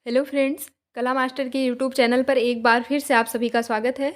Hello friends, कला master के YouTube channel पर एक बार फिर से आप सभी का स्वागत है।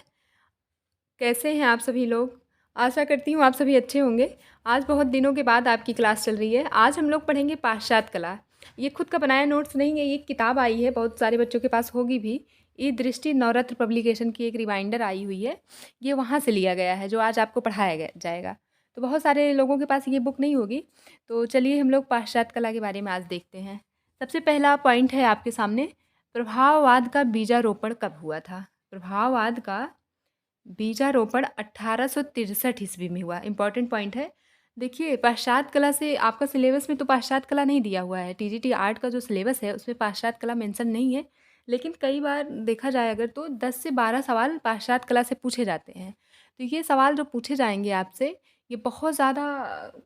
कैसे हैं आप सभी लोग? आशा करती हूँ आप सभी अच्छे होंगे। आज बहुत दिनों के बाद आपकी क्लास चल रही है। आज हम लोग पढ़ेंगे पाश्चात्य कला। ये खुद का बनाया नोट्स नहीं है, ये एक किताब आई है, बहुत सारे बच्चों के पास होगी भी। ये दृष्टि नवरत्न पब्लिकेशन की एक रिमाइंडर आई हुई है। ये वहाँ से लिया गया है जो आज आपको पढ़ाया जाएगा। तो बहुत सारे लोगों के पास ये बुक नहीं होगी। तो चलिए हम लोग पाश्चात्य कला के बारे में आज देखते हैं। सबसे पहला पॉइंट है आपके सामने, प्रभाववाद का बीजारोपण कब हुआ था? प्रभाववाद का बीजारोपण 1863 ईस्वी में हुआ। इंपॉर्टेंट पॉइंट है। देखिए, पाश्चात्य कला से आपका सिलेबस में तो पाश्चात्य कला नहीं दिया हुआ है। टीजीटी आर्ट का जो सिलेबस है उसमें पाश्चात्य कला मेंशन नहीं है। लेकिन कई बार देखा जाए अगर तो 10 से 12 सवाल पाश्चात्य कला से पूछे जाते हैं। तो ये सवाल जो पूछे जाएंगे आपसे, ये बहुत ज़्यादा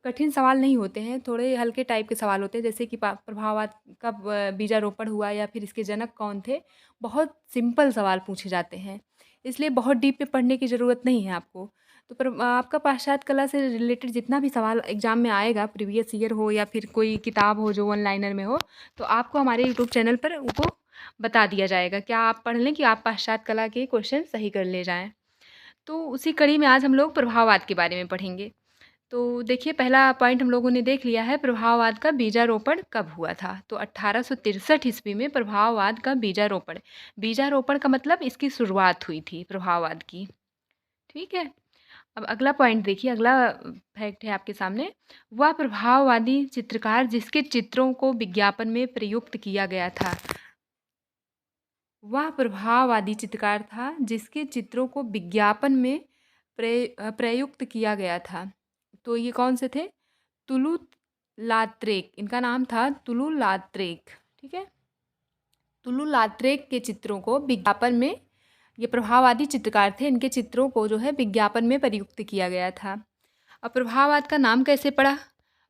कठिन सवाल नहीं होते हैं, थोड़े हल्के टाइप के सवाल होते हैं। जैसे कि प्रभाववाद कब बीजारोपण हुआ या फिर इसके जनक कौन थे। बहुत सिंपल सवाल पूछे जाते हैं, इसलिए बहुत डीप में पढ़ने की ज़रूरत नहीं है आपको। तो पर आपका पाश्चात्य कला से रिलेटेड जितना भी सवाल एग्ज़ाम में आएगा, प्रीवियस ईयर हो या फिर कोई किताब हो जो वन लाइनर में हो, तो आपको हमारे यूट्यूब चैनल पर उनको बता दिया जाएगा। क्या आप पढ़ लें कि आप पाश्चात्य कला के क्वेश्चन सही कर ले जाएँ। तो उसी कड़ी में आज हम लोग प्रभाववाद के बारे में पढ़ेंगे। तो देखिए, पहला पॉइंट हम लोगों ने देख लिया है, प्रभाववाद का बीजारोपण कब हुआ था? तो 1863 ईस्वी में प्रभाववाद का बीजारोपण। बीजारोपण का मतलब इसकी शुरुआत हुई थी प्रभाववाद की। ठीक है। अब अगला पॉइंट देखिए, अगला फैक्ट है आपके सामने। वह प्रभाववादी चित्रकार जिसके चित्रों को विज्ञापन में प्रयुक्त किया गया था। वह प्रभाववादी चित्रकार था जिसके चित्रों को विज्ञापन में प्रयुक्त किया गया था। तो ये कौन से थे? तुलु लात्रेक, इनका नाम था तुलु लात्रेक। ठीक है। तुलु लात्रेक के चित्रों को विज्ञापन में, ये प्रभाववादी चित्रकार थे, इनके चित्रों को जो है विज्ञापन में प्रयुक्त किया गया था। अब प्रभाववाद का नाम कैसे पड़ा?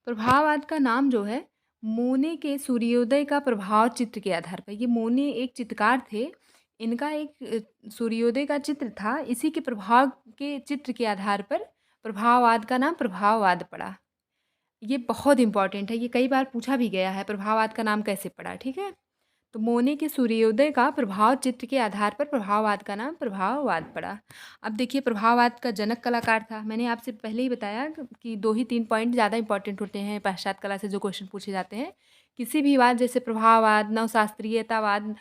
प्रभाववाद का नाम जो है, मोने के सूर्योदय का प्रभाव चित्र के आधार पर। ये मोने एक चित्रकार थे, इनका एक सूर्योदय का चित्र था, इसी के प्रभाव के चित्र के आधार पर प्रभाववाद का नाम प्रभाववाद पड़ा। ये बहुत इंपॉर्टेंट है, ये कई बार पूछा भी गया है, प्रभाववाद का नाम कैसे पड़ा। ठीक है। तो मोने के सूर्योदय का प्रभाव चित्र के आधार पर प्रभाववाद का नाम प्रभाववाद पड़ा। अब देखिए, प्रभाववाद का जनक कलाकार था। मैंने आपसे पहले ही बताया कि 2 ही 3 पॉइंट ज़्यादा इंपॉर्टेंट होते हैं पाश्चात्य कला से जो क्वेश्चन पूछे जाते हैं। किसी भी वाद, जैसे प्रभाववाद, नवशास्त्रीयतावाद,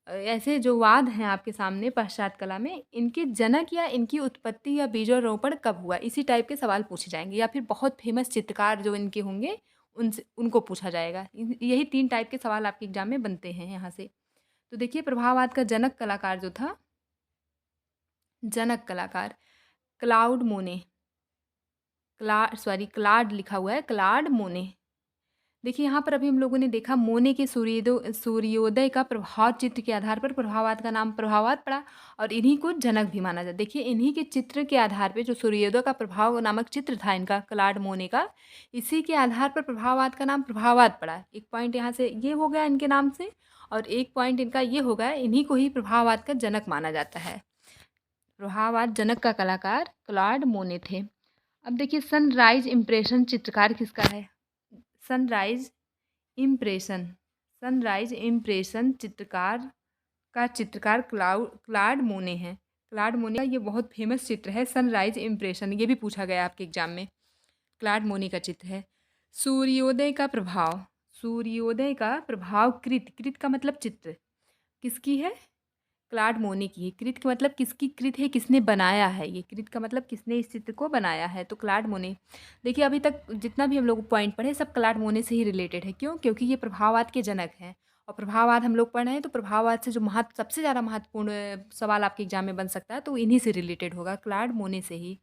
ऐसे जो वाद हैं आपके सामने पाश्चात्य कला में, इनके जनक या इनकी उत्पत्ति या बीजारोपण कब हुआ, इसी टाइप के सवाल पूछे जाएंगे। या फिर बहुत फेमस चित्रकार जो इनके होंगे, उनसे उनको पूछा जाएगा। यही 3 टाइप के सवाल आपके एग्जाम में बनते हैं यहाँ से। तो देखिए, प्रभाववाद का जनक कलाकार जो था, जनक कलाकार क्लाउड मोने, क्लाड लिखा हुआ है, क्लाड मोने। देखिए, यहाँ पर अभी हम लोगों ने देखा, मोने के सूर्योदय का प्रभाव चित्र के आधार पर प्रभाववाद का नाम प्रभाववाद पड़ा, और इन्हीं को जनक भी माना जाता है। देखिए, इन्हीं के चित्र के आधार पे, जो सूर्योदय का प्रभाव नामक चित्र था इनका, क्लाड मोने का, इसी के आधार पर प्रभाववाद का नाम प्रभाववाद पड़ा। एक पॉइंट यहाँ से ये हो गया इनके नाम से, और एक पॉइंट इनका ये हो गया, इन्हीं को ही प्रभाववाद का जनक माना जाता है। प्रभाववाद जनक का कलाकार क्लाड मोने थे। अब देखिए, सनराइज इम्प्रेशन चित्रकार किसका है? सनराइज इम्प्रेशन, सनराइज इम्प्रेशन चित्रकार क्लाड मोने हैं। क्लाड मोने का ये बहुत फेमस चित्र है, सनराइज इम्प्रेशन। ये भी पूछा गया आपके एग्जाम में। क्लाड मोने का चित्र है। सूर्योदय का प्रभाव, सूर्योदय का प्रभाव कृत का मतलब चित्र, किसकी है? क्लाड मोने की है। कृत का मतलब किसकी कृत है, किसने बनाया है। ये कृत का मतलब किसने इस चित्र को बनाया है, तो क्लाड मोने। देखिए, अभी तक जितना भी हम लोग पॉइंट पढ़े, सब क्लाड मोने से ही रिलेटेड है। क्यों? क्योंकि ये प्रभाववाद के जनक हैं, और प्रभाववाद हम लोग पढ़ रहे हैं, तो प्रभाववाद से जो सबसे ज़्यादा महत्वपूर्ण सवाल आपके एग्जाम में बन सकता है, तो इन्हीं से रिलेटेड होगा, क्लाड मोने से ही।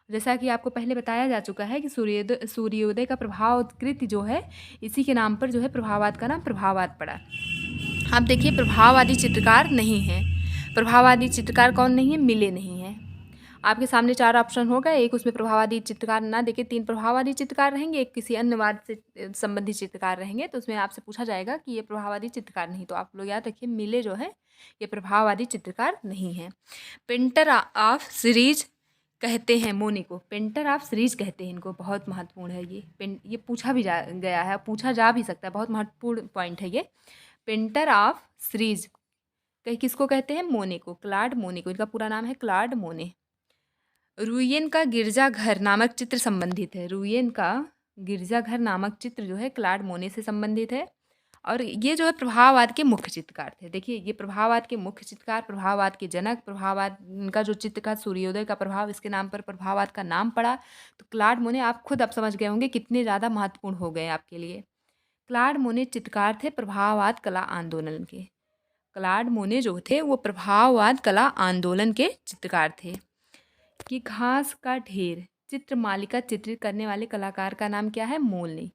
जैसा कि आपको पहले बताया जा चुका है कि सूर्योदय का प्रभाव कृत जो है, इसी के नाम पर जो है प्रभाववाद का नाम प्रभाववाद पड़ा। अब देखिए, प्रभाववादी चित्रकार नहीं है। प्रभाववादी चित्रकार कौन नहीं है? मिले नहीं है। आपके सामने 4 ऑप्शन होगा, एक उसमें प्रभाववादी चित्रकार ना देके 3 प्रभाववादी चित्रकार रहेंगे, एक किसी अन्य वाद से संबंधित चित्रकार रहेंगे। तो उसमें आपसे पूछा जाएगा कि ये प्रभाववादी चित्रकार नहीं, तो आप लोग याद रखिए, मिले जो है ये प्रभाववादी चित्रकार नहीं है। पेंटर ऑफ सीरीज कहते हैं मोने को, पेंटर ऑफ सीरीज कहते हैं इनको। बहुत महत्वपूर्ण है ये पूछा भी गया है, पूछा जा भी सकता है, बहुत महत्वपूर्ण पॉइंट है ये। पेंटर ऑफ सीरीज, कहीं किसको कहते हैं? मोने को, क्लॉड मोने को। इनका पूरा नाम है क्लॉड मोने। रूयेन का गिरजाघर नामक चित्र संबंधित है। रूयेन का गिरजाघर नामक चित्र जो है क्लॉड मोने से संबंधित है। और ये जो है प्रभाववाद के मुख्य चित्रकार थे। देखिए, ये प्रभाववाद के मुख्य चित्रकार, प्रभाववाद के जनक, प्रभाववाद इनका जो चित्रकार सूर्योदय का प्रभाव, इसके नाम पर प्रभाववाद का नाम पड़ा। तो क्लॉड मोने, आप खुद अब समझ गए होंगे कितने ज़्यादा महत्वपूर्ण हो गए आपके लिए। क्लॉड मोने चित्रकार थे प्रभाववाद कला आंदोलन के। क्लॉड मोने जो थे वो प्रभाववाद कला आंदोलन के चित्रकार थे। कि घास का ढेर चित्र मालिका चित्रित करने वाले कलाकार का नाम क्या है? मोने।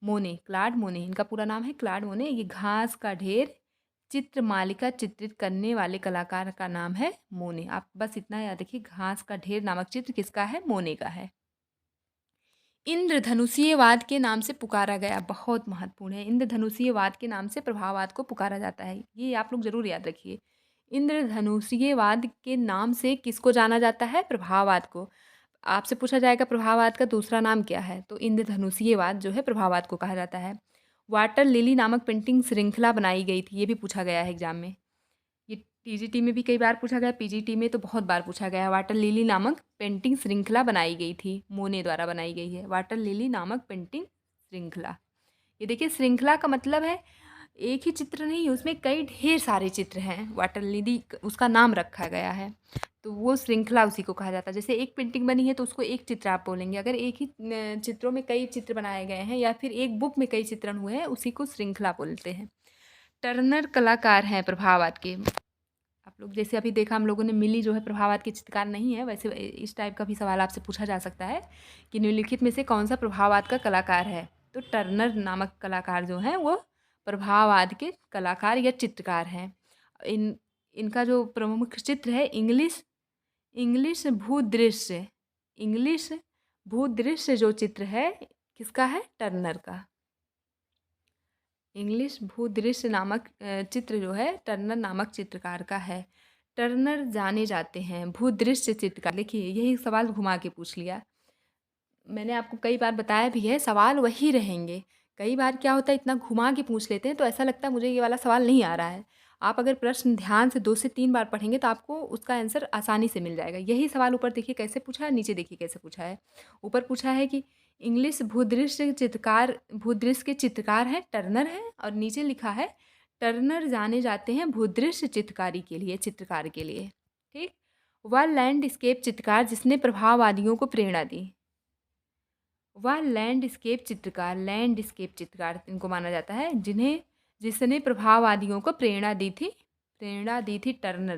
मोने, क्लॉड मोने, इनका पूरा नाम है क्लॉड मोने। ये घास का ढेर चित्र मालिका चित्रित करने वाले कलाकार का नाम है मोने। आप बस इतना याद रखिए, घास का ढेर नामक चित्र किसका है? मोने का है। इंद्रधनुषीयवाद के नाम से पुकारा गया, बहुत महत्वपूर्ण है। इंद्रधनुषीयवाद के नाम से प्रभाववाद को पुकारा जाता है, ये आप लोग जरूर याद रखिए। इंद्रधनुषीयवाद के नाम से किसको जाना जाता है? प्रभाववाद को। आपसे पूछा जाएगा प्रभाववाद का दूसरा नाम क्या है, तो इंद्रधनुषीयवाद जो है प्रभाववाद को कहा जाता है। वाटर लिली नामक पेंटिंग श्रृंखला बनाई गई थी, ये भी पूछा गया है एग्जाम में। ये टीजीटी में भी कई बार पूछा गया, पीजीटी में तो बहुत बार पूछा गया है। वाटर लिली नामक पेंटिंग श्रृंखला बनाई गई थी, मोने द्वारा बनाई गई है। वाटर लिली नामक पेंटिंग श्रृंखला, ये देखिए श्रृंखला का मतलब है एक ही चित्र नहीं, उसमें कई ढेर सारे चित्र हैं। वाटर लिली उसका नाम रखा गया है, तो वो श्रृंखला उसी को कहा जाता है। जैसे एक पेंटिंग बनी है तो उसको एक चित्र आप बोलेंगे। अगर एक ही चित्रों में कई चित्र बनाए गए हैं या फिर एक बुक में कई चित्रण हुए हैं, उसी को श्रृंखला बोलते हैं। टर्नर कलाकार हैं प्रभाववाद के। आप लोग जैसे अभी देखा हम लोगों ने, मिली जो है प्रभाववाद के चित्रकार नहीं है, वैसे इस टाइप का भी सवाल आपसे पूछा जा सकता है कि निम्नलिखित में से कौन सा प्रभाववाद का कलाकार है। तो टर्नर नामक कलाकार जो हैं वो प्रभाववाद के कलाकार या चित्रकार हैं। इनका जो प्रमुख चित्र है इंग्लिश भूदृश्य, इंग्लिश भूदृश्य जो चित्र है किसका है? टर्नर का। इंग्लिश भूदृश्य नामक चित्र जो है टर्नर नामक चित्रकार का है। टर्नर जाने जाते हैं भूदृश्य चित्रकार। देखिए, यही सवाल घुमा के पूछ लिया। मैंने आपको कई बार बताया भी है, सवाल वही रहेंगे। कई बार क्या होता है, इतना घुमा के पूछ लेते हैं तो ऐसा लगता है मुझे ये वाला सवाल नहीं आ रहा है। आप अगर प्रश्न ध्यान से 2 से 3 बार पढ़ेंगे तो आपको उसका आंसर आसानी से मिल जाएगा। यही सवाल ऊपर देखिए कैसे पूछा है, नीचे देखिए कैसे पूछा है। ऊपर पूछा है कि इंग्लिश भूदृश्य के चित्रकार हैं टर्नर हैं, और नीचे लिखा है टर्नर जाने जाते हैं भूदृश्य चित्रकारी के लिए, चित्रकार के लिए। ठीक। वह लैंडस्केप चित्रकार जिसने प्रभाववादियों को प्रेरणा दी। वह लैंडस्केप चित्रकार इनको माना जाता है जिसने प्रभाववादियों को प्रेरणा दी थी टर्नर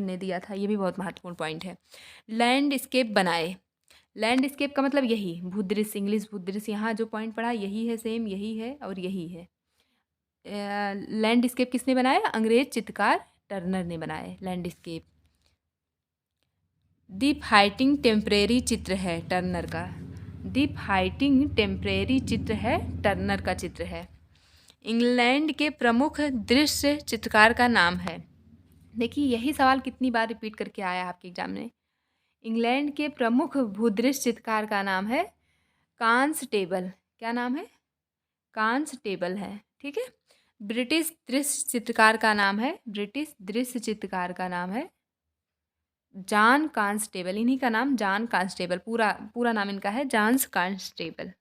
ने दिया था। ये भी बहुत महत्वपूर्ण पॉइंट है। लैंडस्केप बनाए, लैंडस्केप का मतलब यही भूदृश्य, इंग्लिश भूदृश्य, यहाँ जो पॉइंट पढ़ा यही है, सेम यही है और यही है। लैंडस्केप किसने बनाया? अंग्रेज चित्रकार टर्नर ने बनाए लैंडस्केप। दी फाइटिंग टेम्परेरी चित्र है टर्नर का। दी फाइटिंग टेम्परेरी चित्र है टर्नर का चित्र है। इंग्लैंड के प्रमुख दृश्य चित्रकार का नाम है। देखिए, यही सवाल कितनी बार रिपीट करके आया आपके एग्जाम में। इंग्लैंड के प्रमुख भूदृश्य चित्रकार का नाम है कांस्टेबल। क्या नाम है? कांस्टेबल है। ठीक है। ब्रिटिश दृश्य चित्रकार का नाम है जॉन कांस्टेबल। इन्हीं का नाम जॉन कांस्टेबल, पूरा नाम इनका है जॉन्स कांस्टेबल।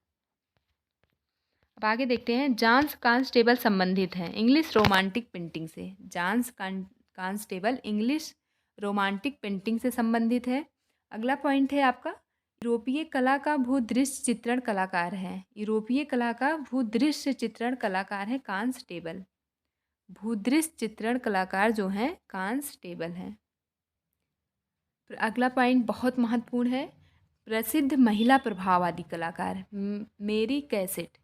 अब आगे देखते हैं, जॉन्स कांस्टेबल संबंधित हैं इंग्लिश रोमांटिक पेंटिंग से। Johns constable English romantic painting से संबंधित है। अगला पॉइंट है आपका, यूरोपीय कला का भूदृश्य चित्रण कलाकार हैं। यूरोपीय कला का भूदृश्य चित्रण कलाकार है कांस्टेबल। भूदृश्य चित्रण कलाकार जो हैं कांस्टेबल हैं। अगला पॉइंट बहुत महत्वपूर्ण है, प्रसिद्ध महिला प्रभाववादी कलाकार मेरी कैसेट।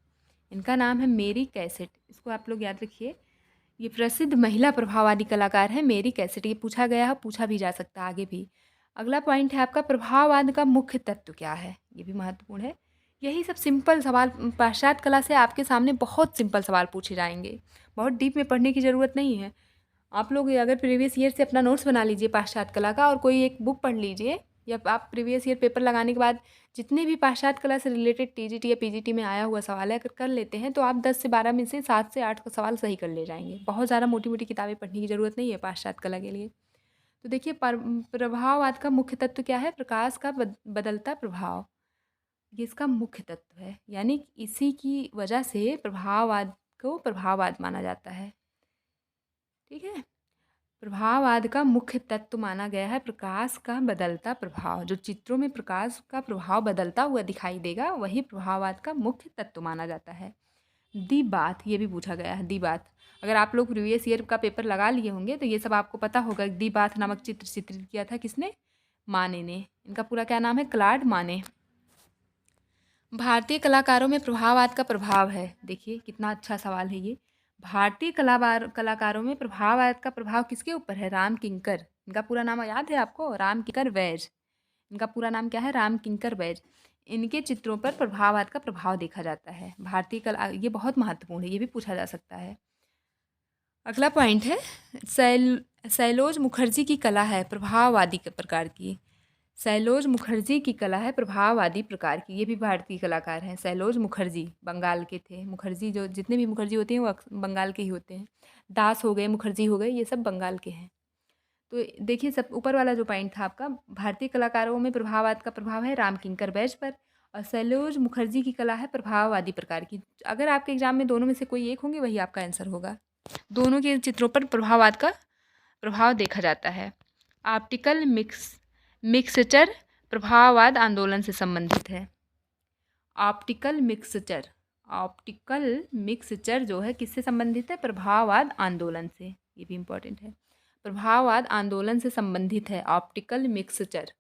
इनका नाम है मेरी कैसेट, इसको आप लोग याद रखिए। ये प्रसिद्ध महिला प्रभाववादी कलाकार है मेरी कैसेट। ये पूछा गया है, पूछा भी जा सकता है आगे भी। अगला पॉइंट है आपका, प्रभाववाद का मुख्य तत्व क्या है? ये भी महत्वपूर्ण है। यही सब सिंपल सवाल पाश्चात्य कला से आपके सामने बहुत सिंपल सवाल पूछे जाएंगे, बहुत डीप में पढ़ने की ज़रूरत नहीं है। आप लोग अगर प्रीवियस ईयर से अपना नोट्स बना लीजिए पाश्चात्य कला का, और कोई एक बुक पढ़ लीजिए या आप प्रीवियस ईयर पेपर लगाने के बाद जितने भी पाश्चात्य कला से रिलेटेड टीजीटी या पीजीटी में आया हुआ सवाल है अगर कर लेते हैं तो आप 10 से 12 में से 7 से 8 का सवाल सही कर ले जाएंगे। बहुत ज़्यादा मोटी मोटी किताबें पढ़ने की ज़रूरत नहीं है पाश्चात्य कला के लिए। तो देखिए प्रभाववाद का मुख्य तत्व क्या है? प्रकाश का बदलता प्रभाव, ये इसका मुख्य तत्व है। यानी इसी की वजह से प्रभाववाद को प्रभाववाद माना जाता है। ठीक है, प्रभाववाद का मुख्य तत्व माना गया है प्रकाश का बदलता प्रभाव। जो चित्रों में प्रकाश का प्रभाव बदलता हुआ दिखाई देगा वही प्रभाववाद का मुख्य तत्व माना जाता है। दी बात, ये भी पूछा गया है। दी बात, अगर आप लोग प्रीवियस ईयर का पेपर लगा लिए होंगे तो ये सब आपको पता होगा। दी बात नामक चित्र चित्रित किया था किसने? माने ने। इनका पूरा क्या नाम है? क्लॉड माने। भारतीय कलाकारों में प्रभाववाद का प्रभाव है। देखिए कितना अच्छा सवाल है ये। भारतीय कलाकारों में प्रभाववाद का प्रभाव किसके ऊपर है? राम किंकर। इनका पूरा नाम याद है आपको? राम किंकर वैज। इनका पूरा नाम क्या है? राम किंकर वैज। इनके चित्रों पर प्रभाववाद का प्रभाव देखा जाता है। भारतीय कला, ये बहुत महत्वपूर्ण है, ये भी पूछा जा सकता है। अगला पॉइंट है सैलोज मुखर्जी की कला है प्रभाववादी प्रकार की। सैलोज मुखर्जी की कला है प्रभाववादी प्रकार की। ये भी भारतीय कलाकार हैं। सैलोज मुखर्जी बंगाल के थे। मुखर्जी, जो जितने भी मुखर्जी होते हैं वो बंगाल के ही होते हैं। दास हो गए, मुखर्जी हो गए, ये सब बंगाल के हैं। तो देखिए सब ऊपर वाला जो पॉइंट था आपका, भारतीय कलाकारों में प्रभाववाद का प्रभाव है राम किंकर बैज पर, और सैलोज मुखर्जी की कला है प्रभाववादी प्रकार की। अगर आपके एग्जाम में दोनों में से कोई एक होंगे वही आपका आंसर होगा। दोनों के चित्रों पर प्रभाववाद का प्रभाव देखा जाता है। ऑप्टिकल मिक्सचर प्रभाववाद आंदोलन से संबंधित है। ऑप्टिकल मिक्सचर जो है किससे संबंधित है? प्रभाववाद आंदोलन से। ये भी इम्पोर्टेंट है, प्रभाववाद आंदोलन से संबंधित है ऑप्टिकल मिक्सचर।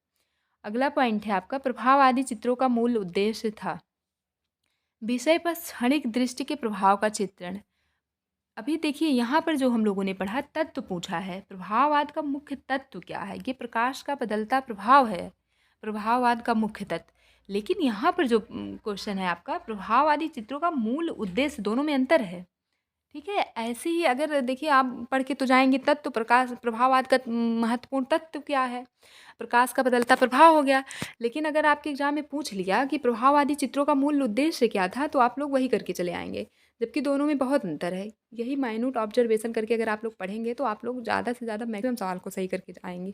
अगला पॉइंट है आपका प्रभाववादी चित्रों का मूल उद्देश्य था। विषय पर क्षणिक दृष्टि के प्रभाव का चित्रण। अभी देखिए यहाँ पर जो हम लोगों ने पढ़ा तत्व पूछा है, प्रभाववाद का मुख्य तत्व क्या है? ये प्रकाश का बदलता प्रभाव है प्रभाववाद का मुख्य तत्व। लेकिन यहाँ पर जो क्वेश्चन है आपका, प्रभाववादी चित्रों का मूल उद्देश्य, दोनों में अंतर है। ठीक है, ऐसे ही अगर देखिए आप पढ़ के तो जाएंगे तत्व, प्रकाश प्रभाववाद का महत्वपूर्ण तत्व क्या है? प्रकाश का बदलता प्रभाव हो गया। लेकिन अगर आपके एग्जाम में पूछ लिया कि प्रभाववादी चित्रों का मूल उद्देश्य क्या था, तो आप लोग वही करके चले आएंगे, जबकि दोनों में बहुत अंतर है। यही माइन्यूट ऑब्जर्वेशन करके अगर आप लोग पढ़ेंगे तो आप लोग ज़्यादा से ज़्यादा मैक्सिमम सवाल को सही करके आएंगे।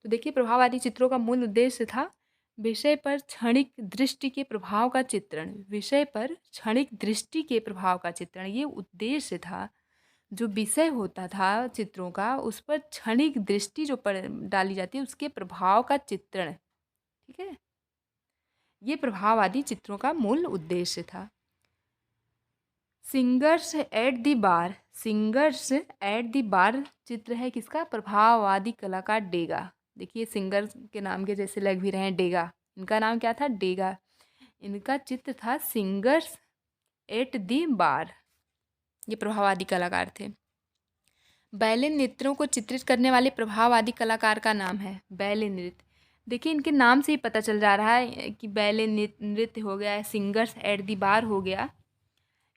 तो देखिए प्रभाववादी चित्रों का मूल उद्देश्य था विषय पर क्षणिक दृष्टि के प्रभाव का चित्रण। विषय पर क्षणिक दृष्टि के प्रभाव का चित्रण, ये उद्देश्य था। जो विषय होता था चित्रों का, उस पर क्षणिक दृष्टि जो डाली जाती है उसके प्रभाव का चित्रण। ठीक है, ये प्रभाववादी चित्रों का मूल उद्देश्य था। Singers at the bar. Singers at the bar चित्र है किसका? प्रभाववादी कलाकार डेगा। देखिए सिंगर के नाम के जैसे लग भी रहे हैं, डेगा। इनका नाम क्या था? डेगा। इनका चित्र था सिंगर्स एट द बार। ये प्रभाववादी कलाकार थे। बैले नृत्यों को चित्रित करने वाले प्रभाववादी कलाकार का नाम है बैले नृत्य। देखिए इनके नाम से ही पता चल जा रहा है कि बैले नृत्य हो गया, सिंगर्स एट द बार हो गया,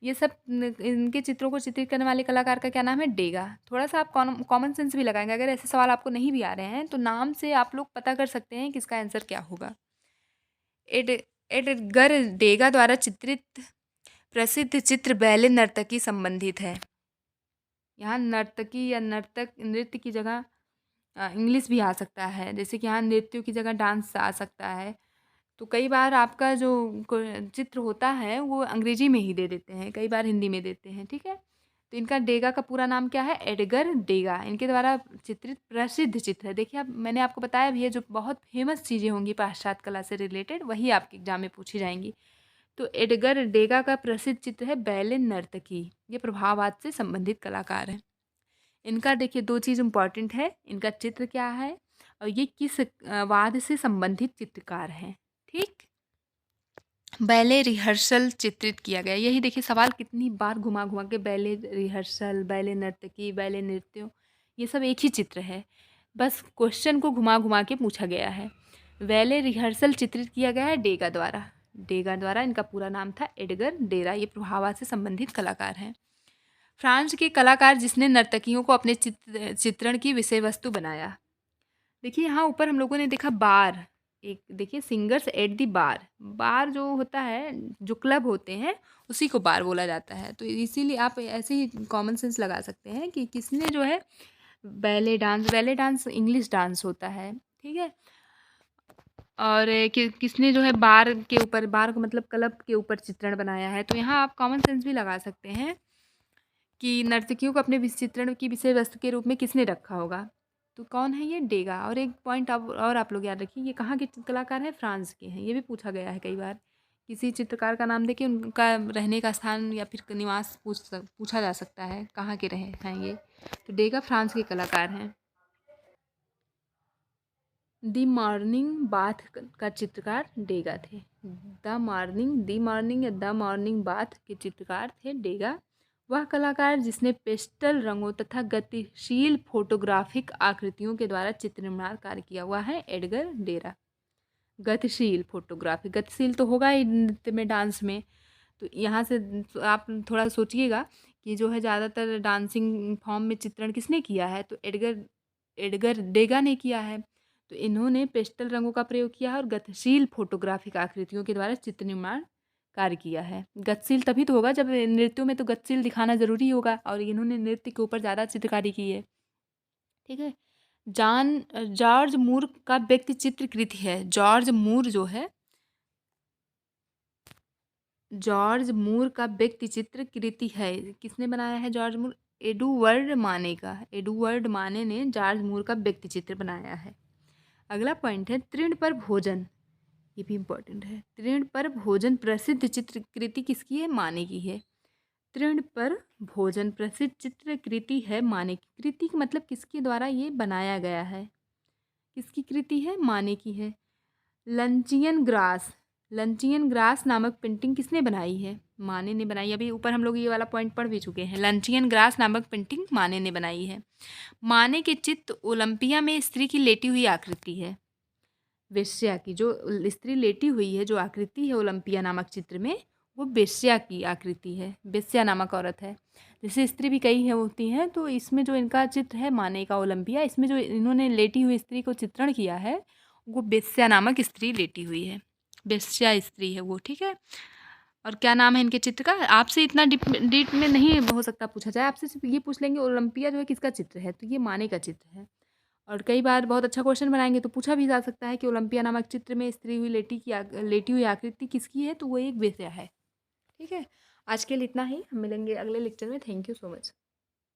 ये सब इनके चित्रों को चित्रित करने वाले कलाकार का क्या नाम है? डेगा। थोड़ा सा आप कॉमन सेंस भी लगाएंगे। अगर ऐसे सवाल आपको नहीं भी आ रहे हैं तो नाम से आप लोग पता कर सकते हैं कि इसका आंसर क्या होगा। एडगर डेगा द्वारा चित्रित प्रसिद्ध चित्र बैले नर्तकी संबंधित है। यहाँ नर्तकी या नर्तक नृत्य की जगह इंग्लिश भी आ सकता है, जैसे कि यहाँ नृत्यों की जगह डांस आ सकता है। तो कई बार आपका जो चित्र होता है वो अंग्रेजी में ही दे देते हैं, कई बार हिंदी में देते हैं। ठीक है, तो इनका डेगा का पूरा नाम क्या है? एडगर डेगा। इनके द्वारा चित्रित प्रसिद्ध चित्र है। देखिए अब मैंने आपको बताया भी है, जो बहुत फेमस चीज़ें होंगी पाश्चात्य कला से रिलेटेड वही आपके एग्जाम में पूछी जाएंगी। तो एडगर डेगा का प्रसिद्ध चित्र है बैले नर्तकी। ये प्रभाववाद से संबंधित कलाकार हैं। इनका देखिए दो चीज़ इम्पॉर्टेंट है, इनका चित्र क्या है और ये किस वाद से संबंधित चित्रकार हैं। ठीक, बैले रिहर्सल चित्रित किया गया। यही देखिए सवाल कितनी बार घुमा घुमा के, बैले रिहर्सल, बैले नर्तकी, बैले नृत्यों, ये सब एक ही चित्र है, बस क्वेश्चन को घुमा घुमा के पूछा गया है। बैले रिहर्सल चित्रित किया गया है डेगा द्वारा। डेगा द्वारा, इनका पूरा नाम था एडगर डेरा। ये प्रभाववाद से संबंधित कलाकार हैं। फ्रांस के कलाकार जिसने नर्तकियों को अपने चित्रण की विषय वस्तु बनाया। देखिए यहाँ ऊपर हम लोगों ने देखा बार, एक देखिए सिंगर्स एट द बार, बार जो होता है, जो क्लब होते हैं उसी को बार बोला जाता है। तो इसीलिए आप ऐसे ही कॉमन सेंस लगा सकते हैं कि किसने जो है बैले डांस इंग्लिश डांस होता है, ठीक है। और किसने जो है बार के ऊपर, बार को मतलब क्लब के ऊपर चित्रण बनाया है। तो यहाँ आप कॉमन सेंस भी लगा सकते हैं कि नर्तकियों को अपने चित्रण की विषय वस्तु के रूप में किसने रखा होगा। तो कौन है ये, डेगा। और एक पॉइंट आप लोग याद रखिए, ये कहाँ के कलाकार हैं, फ्रांस के हैं। ये भी पूछा गया है कई बार, किसी चित्रकार का नाम देके उनका रहने का स्थान या फिर निवास पूछा जा सकता है, कहाँ के रहे हैं ये। तो डेगा फ्रांस के कलाकार हैं। द मॉर्निंग बाथ का चित्रकार डेगा थे। द मॉर्निंग या द मॉर्निंग बाथ के चित्रकार थे डेगा। वह कलाकार जिसने पेस्टल रंगों तथा गतिशील फोटोग्राफिक आकृतियों के द्वारा चित्र निर्माण कार्य किया हुआ है एडगर डेरा। गतिशील फोटोग्राफी, गतिशील तो होगा ही नृत्य में, डांस में। तो यहाँ से आप थोड़ा सोचिएगा कि जो है ज़्यादातर डांसिंग फॉर्म में चित्रण किसने किया है, तो एडगर एडगर डेगा ने किया है। तो इन्होंने पेस्टल रंगों का प्रयोग किया है और गतिशील फोटोग्राफिक आकृतियों के द्वारा चित्र निर्माण कार्य किया है। गतिशील तभी तो होगा जब नृत्यों में तो गतिशील दिखाना ज़रूरी होगा, और इन्होंने नृत्य के ऊपर ज़्यादा चित्रकारी की है, ठीक है। जॉर्ज मूर का व्यक्ति चित्र कृति है। जॉर्ज मूर जो है, जॉर्ज मूर का व्यक्ति चित्र कृति है, किसने बनाया है, जॉर्ज मूर, एडुवर्ड माने का। एडुवर्ड माने ने जॉर्ज मूर का व्यक्ति चित्र बनाया है। अगला पॉइंट है तृण पर भोजन, ये भी इम्पोर्टेंट है। तृण पर भोजन प्रसिद्ध चित्रकृति किसकी है, माने की है। तृण पर भोजन प्रसिद्ध चित्रकृति है माने की। कृति का मतलब किसके द्वारा ये बनाया गया है, किसकी कृति है, माने की है। लंचियन ग्रास, लंचियन ग्रास नामक पेंटिंग किसने बनाई है, माने ने बनाई। अभी ऊपर हम लोग ये वाला पॉइंट पढ़ भी चुके हैं। लंचियन ग्रास नामक पेंटिंग माने ने बनाई है। माने के चित्र ओलंपिया में स्त्री की लेटी हुई आकृति है। वेश्या की, जो स्त्री लेटी हुई है, जो आकृति है ओलंपिया नामक चित्र में, वो वेश्या की आकृति है। वेश्या नामक औरत है। जैसे स्त्री भी कई है होती हैं, तो इसमें जो इनका चित्र है माने का ओलंपिया, इसमें जो इन्होंने लेटी हुई स्त्री को चित्रण किया है वो वेश्या नामक स्त्री लेटी हुई है, वेश्या स्त्री है वो, ठीक है। और क्या नाम है इनके चित्र का, आपसे इतना डीप में नहीं हो सकता पूछा जाए, आपसे सिर्फ ये पूछ लेंगे ओलंपिया जो है किसका चित्र है, तो ये माने का चित्र है। और कई बार बहुत अच्छा क्वेश्चन बनाएंगे तो पूछा भी जा सकता है कि ओलंपिया नामक चित्र में स्त्री हुई लेटी हुई आकृति किसकी है, तो वो एक वेश्या है, ठीक है। आज के लिए इतना ही, हम मिलेंगे अगले लेक्चर में। Thank you so much.